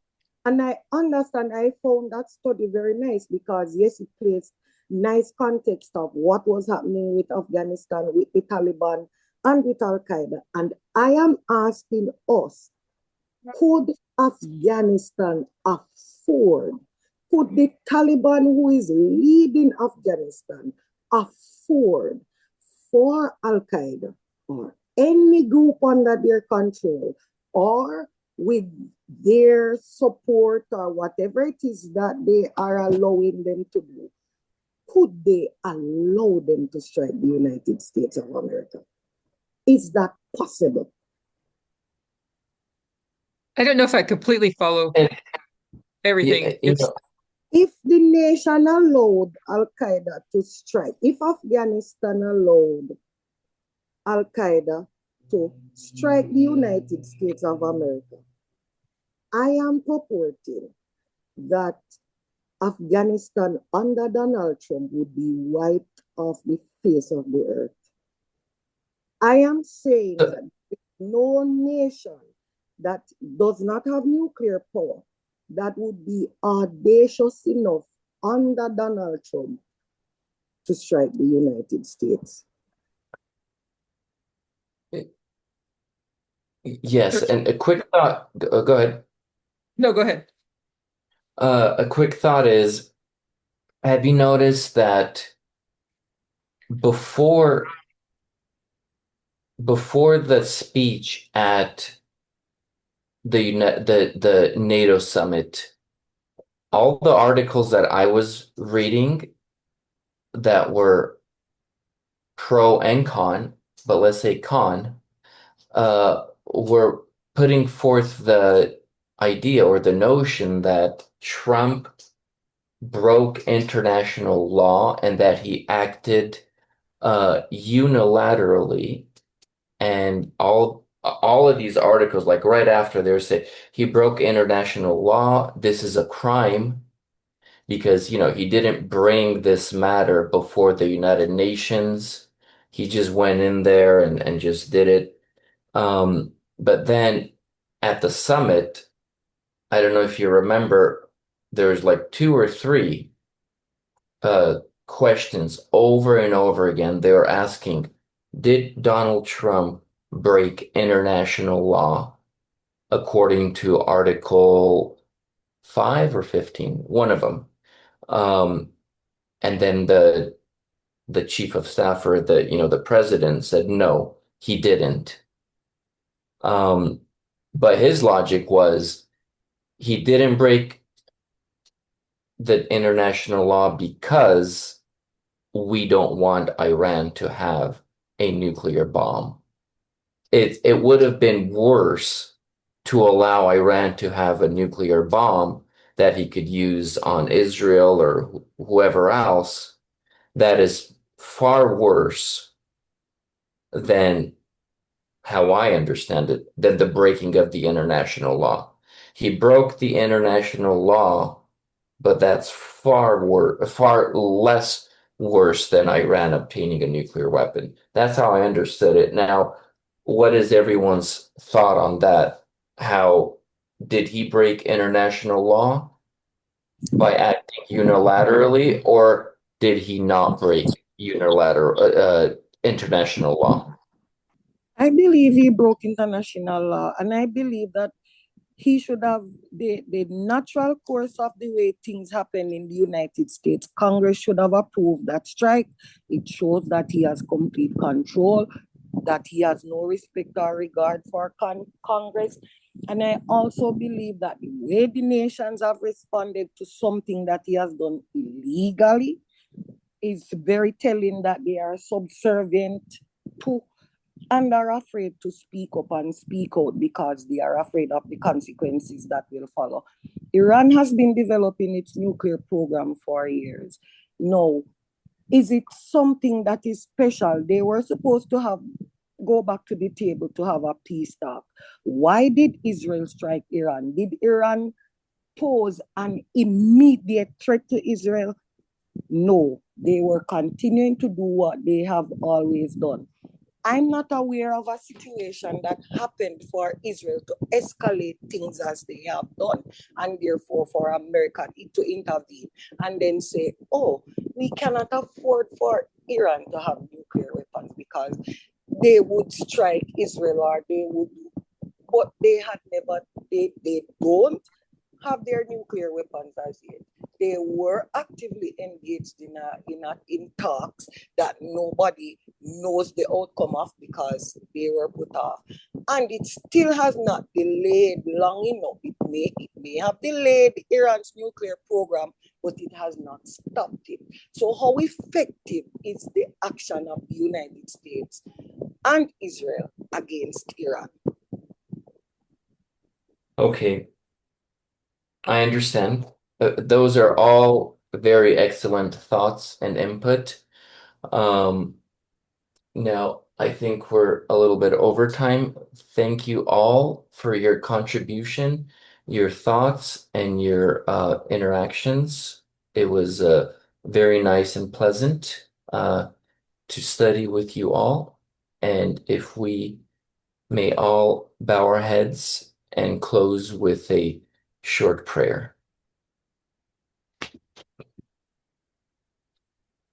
And I understand, I found that study very nice because, yes, it placed nice context of what was happening with Afghanistan, with the Taliban, and with Al-Qaeda. And I am asking us, could Afghanistan afford, could the Taliban who is leading Afghanistan afford for Al-Qaeda or any group under their control or with their support or whatever it is that they are allowing them to do, could they allow them to strike the United States of America? Is that possible? I don't know if I completely follow And everything. If the nation allowed Al-Qaeda to strike, if Afghanistan allowed Al-Qaeda to strike the United States of America, I am purporting that Afghanistan under Donald Trump would be wiped off the face of the earth. I am saying that no nation that does not have nuclear power that would be audacious enough under Donald Trump to strike the United States. Yes, and a quick thought. Go ahead. No, go ahead. A quick thought is, have you noticed that before the speech at the NATO summit, all the articles that I was reading that were pro and con, but let's say con, were putting forth the idea or the notion that Trump broke international law and that he acted unilaterally, and all of these articles, like right after, they say he broke international law. This is a crime because he didn't bring this matter before the United Nations. He just went in there and just did it. But then at the summit, I don't know if you remember, there's like two or three questions over and over again. They were asking, did Donald Trump break international law according to Article 5 or 15? One of them. And then the chief of staff or the president said, no, he didn't. But his logic was he didn't break the international law because we don't want Iran to have a nuclear bomb. It would have been worse to allow Iran to have a nuclear bomb that he could use on Israel or whoever else. That is far worse than how I understand it, than the breaking of the international law. He broke the international law, but that's far less worse than Iran obtaining a nuclear weapon. That's how I understood it. Now, what is everyone's thought on that? How did he break international law by acting unilaterally, or did he not break unilateral international law? I believe he broke international law, and I believe that he should have the natural course of the way things happen in the United States. Congress should have approved that strike. It shows that he has complete control, that he has no respect or regard for Congress. And I also believe that the way the nations have responded to something that he has done illegally is very telling that they are subservient to and are afraid to speak up and speak out because they are afraid of the consequences that will follow. Iran has been developing its nuclear program for years. Now, is it something that is special? They were supposed to go back to the table to have a peace talk. Why did Israel strike Iran? Did Iran pose an immediate threat to Israel? No, they were continuing to do what they have always done. I'm not aware of a situation that happened for Israel to escalate things as they have done, and therefore for America to intervene and then say, oh, we cannot afford for Iran to have nuclear weapons because they would strike Israel or they would, but they had never, they don't have their nuclear weapons as yet. They were actively engaged in talks that nobody knows the outcome of because they were put off. And it still has not delayed long enough. It may have delayed Iran's nuclear program, but it has not stopped it. So how effective is the action of the United States and Israel against Iran? Okay, I understand. Those are all very excellent thoughts and input. Um, Now, I think we're a little bit over time. Thank you all for your contribution, your thoughts, and your interactions. It was very nice and pleasant to study with you all. And if we may all bow our heads and close with a short prayer.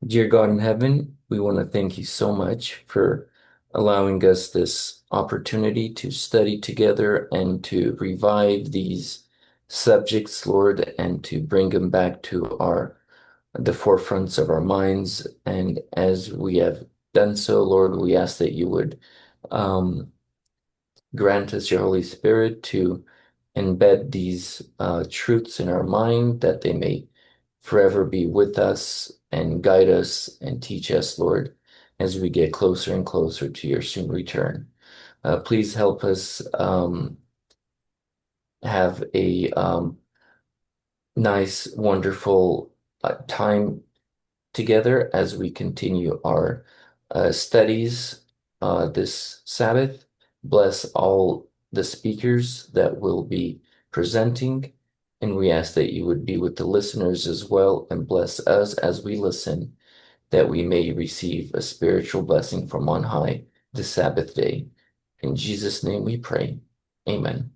Dear God in heaven, we want to thank you so much for allowing us this opportunity to study together and to revive these subjects, Lord, and to bring them back to the forefronts of our minds. And as we have done so, Lord, we ask that you would um, grant us your Holy Spirit to embed these truths in our mind, that they may forever be with us and guide us and teach us, Lord, as we get closer and closer to your soon return. Please help us have a nice, wonderful time together as we continue our studies this Sabbath. Bless all the speakers that will be presenting, and we ask that you would be with the listeners as well and bless us as we listen, that we may receive a spiritual blessing from on high this Sabbath day. In Jesus' name we pray. Amen.